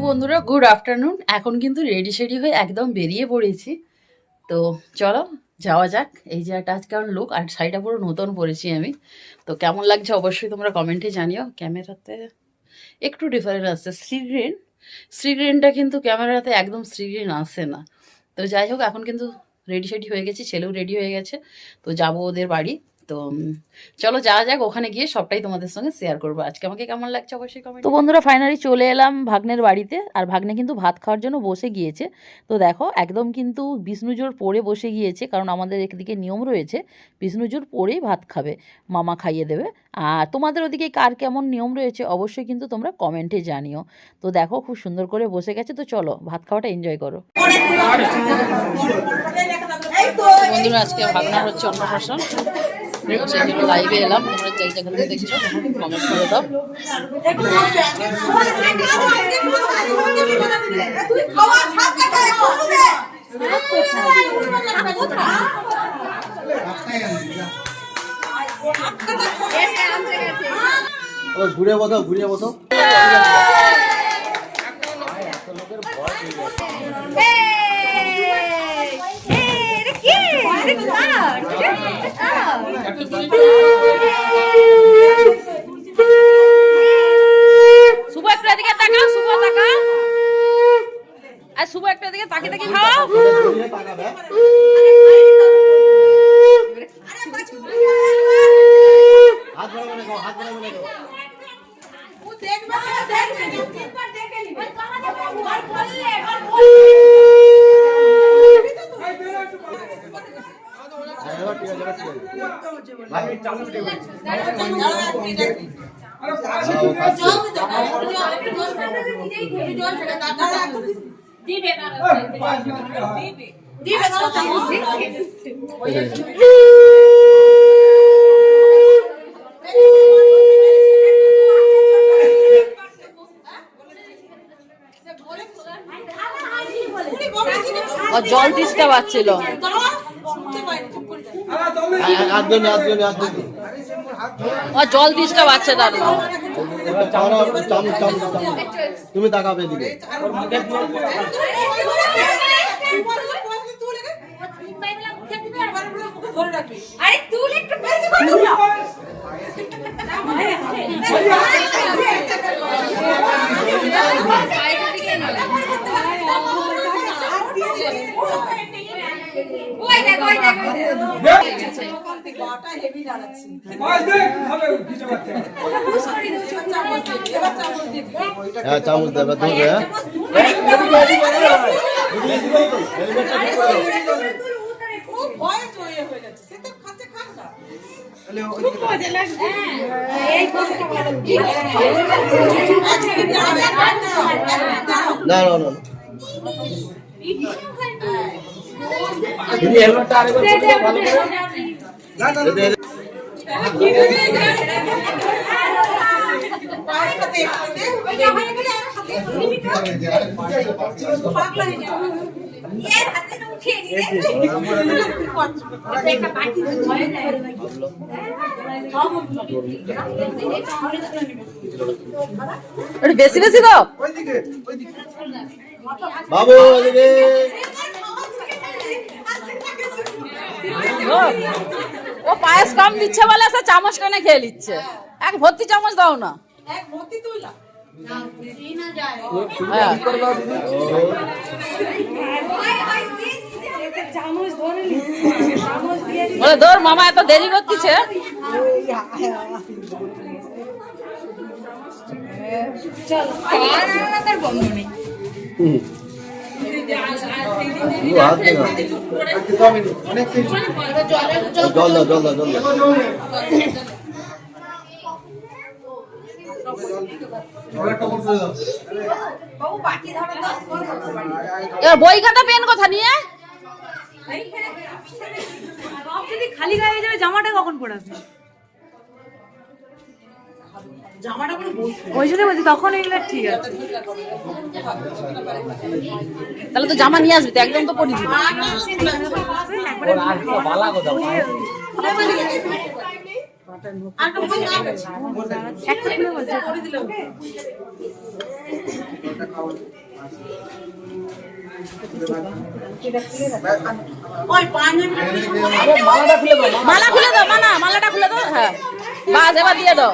বন্ধুরা, good afternoon. এখন কিন্তু রেডি শেডি হয়ে একদম বেরিয়ে পড়েছি। তো চলো যাওয়া যাক। এই যে একটা আজকাল লুক, আর শাড়িটা পুরো নতুন পরেছি আমি। তো কেমন লাগছে অবশ্যই তোমরা কমেন্টে জানিও। ক্যামেরাতে একটু ডিফারেন্ট আসছে, শ্রীগ্রিনটা কিন্তু ক্যামেরাতে একদম শ্রীগ্রিন আসে না। তো যাই হোক, এখন কিন্তু রেডি শেডি হয়ে গেছি, ছেলেও রেডি হয়ে গেছে। তো যাবো ওদের বাড়ি। তো চলো যাওয়া যাক, ওখানে গিয়ে সবটাই তোমাদের সঙ্গে শেয়ার করবো। আজকে আমাকে কেমন লাগছে অবশ্যই কমেন্ট। তো বন্ধুরা, ফাইনালি চলে এলাম ভাগ্নের বাড়িতে। আর ভাগ্নে কিন্তু ভাত খাওয়ার জন্য বসে গিয়েছে। তো দেখো, একদম কিন্তু বিষ্ণুজোর পরে বসে গিয়েছে, কারণ আমাদের একদিকে নিয়ম রয়েছে বিষ্ণুজোর পরেই ভাত খাবে, মামা খাইয়ে দেবে। আর তোমাদের ওদিকে কার কেমন নিয়ম রয়েছে অবশ্যই কিন্তু তোমরা কমেন্টে জানিও। তো দেখো, খুব সুন্দর করে বসে গেছে। তো চলো ভাত খাওয়াটা এনজয় করো। বন্ধুরা, আজকে ভাগনার হচ্ছে অন্নপ্রাশন, সেই জন্য লাইভে এলাম। তোমরা যেই জায়গা থেকে দেখছো কমেন্ট করে দাও। ঘুরে বসো, ঘুরে বসো। শুভ একটা দিকে তাকাও, শুভ তাকাও, আর শুভ একটা দিকে তাকিয়ে তাকিয়ে খাও। হাত বড় করে খাও, হাত বড় করে খাও। জল তিষ্টা পাচ্ছিল, জল তিষ্টা পাচ্ছে তার। তুমি তাকাবে এদিকে। হ্যাঁ, চামচ দেবে, ধরবে। না না না, বেশি বেশি দাও বাবু এদিকে। ও পায়েস কম দিচ্ছে বলে সে চামচ টেনে খেয়ে নিচ্ছে। এক ভর্তি চামচ দাও না। বলে ধর মামা এত দেরি করতেছে। জল দাও, জল দাও, জল দাও। বই খাতা পেন কথা নিয়ে খালি গায়ে যাবে, জামাটা কখন পড়াবে? ওই জন্য বলছি তখন এগুলো ঠিক আছে। তাহলে তো জামা নিয়ে আসবি তো, একদম তো পরি দিবি। একটা মালা খুলে দাও, মালাটা খুলে দাও। হ্যাঁ বাস, এবার দিয়ে দাও।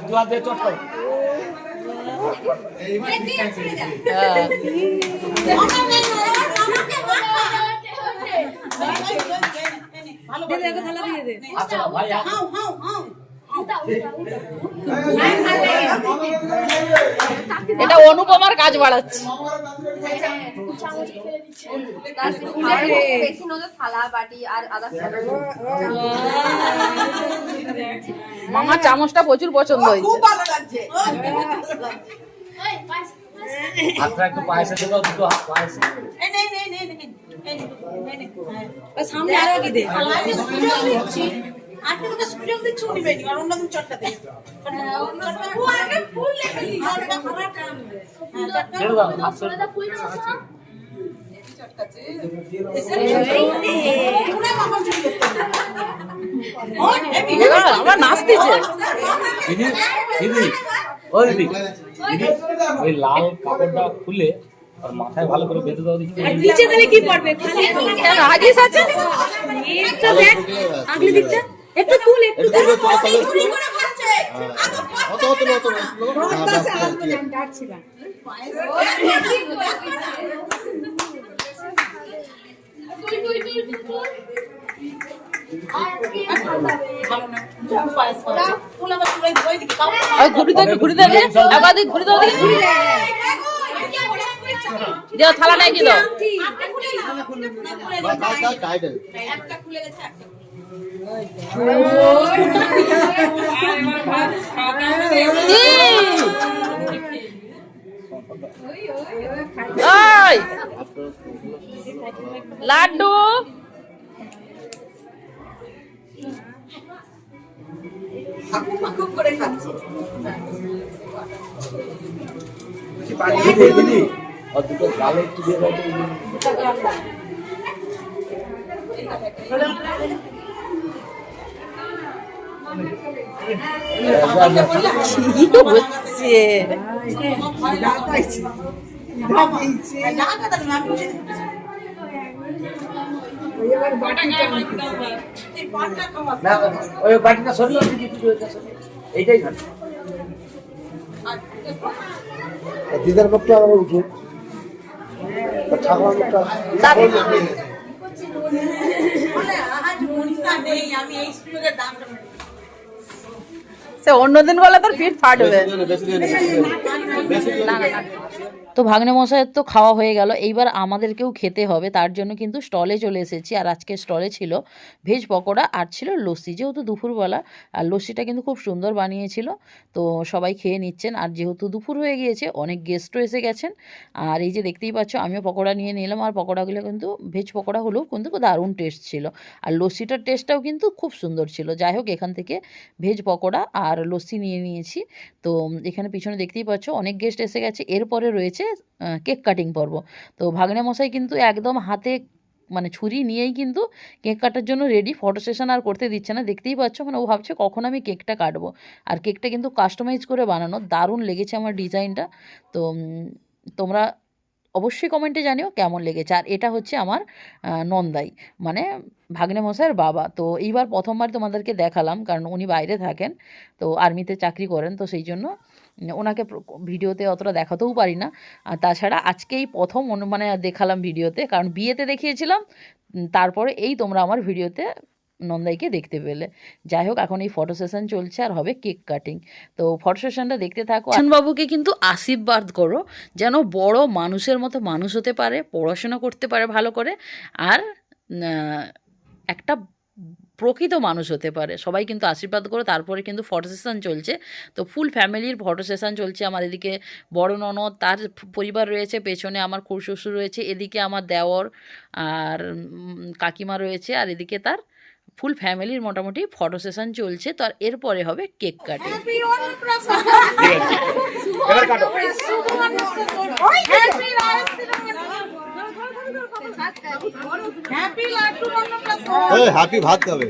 দুয়া দিয়ে চট করো। আচ্ছা ভাই এটা অনুপমার কাজ বাড়াচ্ছে। মামার চামচটা প্রচুর পছন্দ হয়েছে। হাতটা একটু পায়েসে দেবো, দুটো হাত পায়েসে। সামনে আরো কি দে ছেড়ে দাও, হাত ছেড়ে দাও। আমার নাচতেছে। দিদি দিদি ও দিদি দিদি, ওই লাল কাপড়টা খুলে আর মাথায় ভালো করে বেঁধে দাও দেখি। নিচে তাহলে কি পড়বে? খালি কেন হাগিস আছে? একটা দেখ আগলি দিকটা একটু তুল, একটু ঘুরি দেখি, ঘুরি দেখি, এবার দিক ঘুরি দাও দেখি। দিও থালা নাই দিও। ওই লাড্ডু দিদি দিদি আর দুটো গালে একটু দিয়ে দাও তো। কি হচ্ছে? না ওই বাটিটা সরিয়ে দিদি, এইটাই খান। দিদার মুখটা আমার উঠে ঠাকুমার মুখটা সে অন্যদিন বলে তোর পিঠ ফাটবে। তো ভাগ্নে মশাইয়ের তো খাওয়া হয়ে গেল, এইবার আমাদেরকেও খেতে হবে। তার জন্য কিন্তু স্টলে চলে এসেছি। আর আজকে স্টলে ছিল ভেজ পকোড়া আর ছিল লস্যি, যেহেতু দুপুরবেলা। আর লস্যিটা কিন্তু খুব সুন্দর বানিয়েছিল। তো সবাই খেয়ে নিচ্ছেন। আর যেহেতু দুপুর হয়ে গিয়েছে, অনেক গেস্টও এসে গেছেন। আর এই যে দেখতেই পাচ্ছ, আমিও পকোড়া নিয়ে নিলাম। আর পকোড়াগুলো কিন্তু ভেজ পকোড়া হলেও কিন্তু দারুণ টেস্ট ছিল। আর লস্যিটার টেস্টটাও কিন্তু খুব সুন্দর ছিল। যাই হোক, এখান থেকে ভেজ পকোড়া আর লস্যি নিয়ে নিয়েছি। তো এখানে পিছনে দেখতেই পাচ্ছ অনেক গেস্ট এসে গেছে। এরপরে রয়েছে কেক কাটিং পর্ব। তো ভাগ্নে মশাই কিন্তু একদম হাতে মানে ছুরি নিয়েই কিন্তু কেক কাটার জন্য রেডি। ফটো সেশন আর করতে দিচ্ছে না, দেখতেই পাচ্ছ। মানে ও ভাবছে কখন আমি কেকটা কাটবো। আর কেকটা কিন্তু কাস্টমাইজ করে বানানো, দারুণ লেগেছে আমার ডিজাইনটা। তো তোমরা অবশ্যই কমেন্টে জানিও কেমন লেগেছে। আর এটা হচ্ছে আমার নন্দাই, মানে ভাগ্নে মশাইয়ের বাবা। তো এইবার প্রথমবার তোমাদেরকে দেখালাম, কারণ উনি বাইরে থাকেন, তো আর্মিতে চাকরি করেন। তো সেই জন্য ওনাকে ভিডিওতে অতটা দেখাতেও পারি না। আর তাছাড়া আজকেই প্রথম মানে দেখালাম ভিডিওতে, কারণ বিয়েতে দেখিয়েছিলাম। তারপরে এই তোমরা আমার ভিডিওতে নন্দাইকে দেখতে পেলে। যাই হোক, এখন এই ফটো সেশন চলছে আর হবে কেক কাটিং। তো ফটো সেশনটা দেখতে থাকো। বাবুকে কিন্তু আশীর্বাদ করো যেন বড় মানুষের মতো মানুষ হতে পারে, পড়াশোনা করতে পারে ভালো করে, আর একটা প্রকৃত মানুষ হতে পারে। সবাই কিন্তু আশীর্বাদ করো। তারপরে কিন্তু ফটো সেশন চলছে। তো ফুল ফ্যামিলির ফটো সেশন চলছে। আমার এদিকে বড় ননদ, তার পরিবার রয়েছে, পেছনে আমার খুড়শ্বশুর রয়েছে, এদিকে আমার দেওর আর কাকিমা রয়েছে, আর এদিকে তার ফুল ফ্যামিলির মোটামুটি ফটো সেশন চলছে। তো আর এরপরে হবে কেক কাটিং। হ্যাপি ভাত খাবে।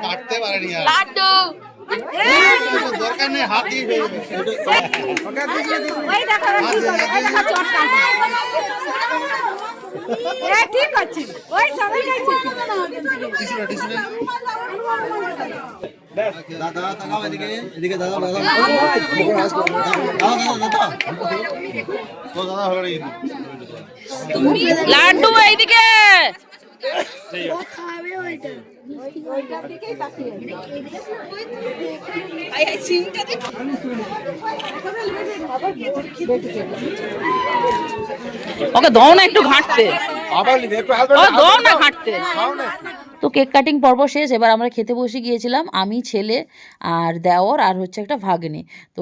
কাটতে পারেনি আর লাড্ডু দরকার নেই, হাত দিয়ে ওই দেখো ওই দেখো চটকা ঠিক আছে ওই সবাই খাইছে দাদা তাকাও এদিকে, এদিকে দাদা দাদা দাদা তো দাদা হলো রে লাড্ডু এইদিকে ওকে দাও না একটু ঘাঁটতে আবার নিবে একটু হাত ও দাও না ঘাঁটতে খাও না। তো কেক কাটিং পর্ব শেষ। এবার আমরা খেতে বসে গিয়েছিলাম, আমি, ছেলে আর দেওর আর হচ্ছে একটা ভাগ্নে। তো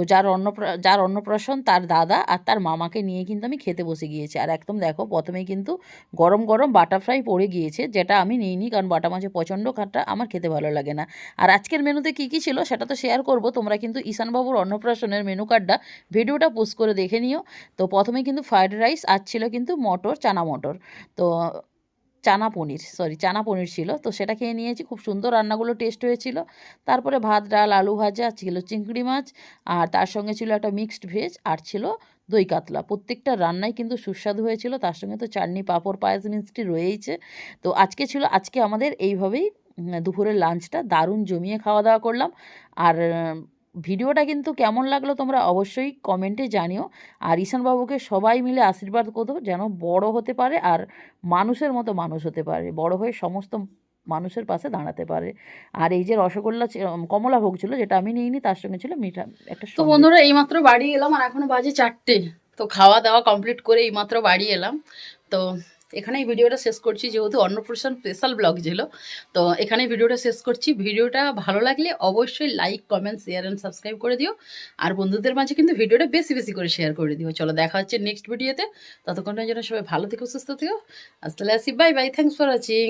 যার অন্নপ্রাশন তার দাদা আর তার মামাকে নিয়ে কিন্তু আমি খেতে বসে গিয়েছি। আর একদম দেখো প্রথমেই কিন্তু গরম গরম বাটা ফ্রাই পড়ে গিয়েছে, যেটা আমি নিইনি কারণ বাটা মাছে প্রচণ্ড খাট্টা, আমার খেতে ভালো লাগে না। আর আজকের মেনুতে কী কী ছিল সেটা তো শেয়ার করব, তোমরা কিন্তু ঈশানবাবুর অন্নপ্রাশনের মেনু কার্ডটা ভিডিওটা পোস্ট করে দেখে নিও। তো প্রথমে কিন্তু ফ্রাইড রাইস আর ছিল কিন্তু চানা মটর, তো চানা পনির ছিল, তো সেটা খেয়ে নিয়েছি। খুব সুন্দর রান্নাগুলো টেস্ট হয়েছিল। তারপরে ভাত, ডাল, আলু ভাজা ছিল, চিংড়ি মাছ, আর তার সঙ্গে ছিল একটা মিক্সড ভেজ, আর ছিল দই কাতলা। প্রত্যেকটা রান্নাই কিন্তু সুস্বাদু হয়েছিল। তার সঙ্গে তো চাটনি, পাঁপড়, পায়েস, মিষ্টি রয়েইছে। তো আজকে আমাদের এইভাবেই দুপুরের লাঞ্চটা দারুণ জমিয়ে খাওয়া দাওয়া করলাম। আর ভিডিওটা কিন্তু কেমন লাগলো তোমরা অবশ্যই কমেন্টে জানিও। আর ঈশানবাবুকে সবাই মিলে আশীর্বাদ করো যেন বড় হতে পারে আর মানুষের মতো মানুষ হতে পারে, বড় হয়ে সমস্ত মানুষের পাশে দাঁড়াতে পারে। আর এই যে রসগোল্লা কমলাভোগ ছিল, যেটা আমি নিইনি, তার সঙ্গে ছিল মিঠা একটা। তো বন্ধুরা এইমাত্র বাড়ি এলাম আর এখনো বাজে 4টে। তো খাওয়া দাওয়া কমপ্লিট করে এইমাত্র বাড়ি এলাম। তো এখানেই ভিডিওটা শেষ করছি, যেহেতু অন্নপ্রাশন স্পেশাল ব্লগ ছিল। তো এখানেই ভিডিওটা শেষ করছি। ভিডিওটা ভালো লাগলে অবশ্যই like, comment, share and subscribe করে দিও। আর বন্ধুদের মাঝে কিন্তু ভিডিওটা বেশি বেশি করে শেয়ার করে দিও। চলো দেখা হচ্ছে নেক্সট ভিডিওতে। ততক্ষণের জন্য সবাই ভালো থেকো, সুস্থ থেকো। আসলে আসি, bye bye, thanks for watching.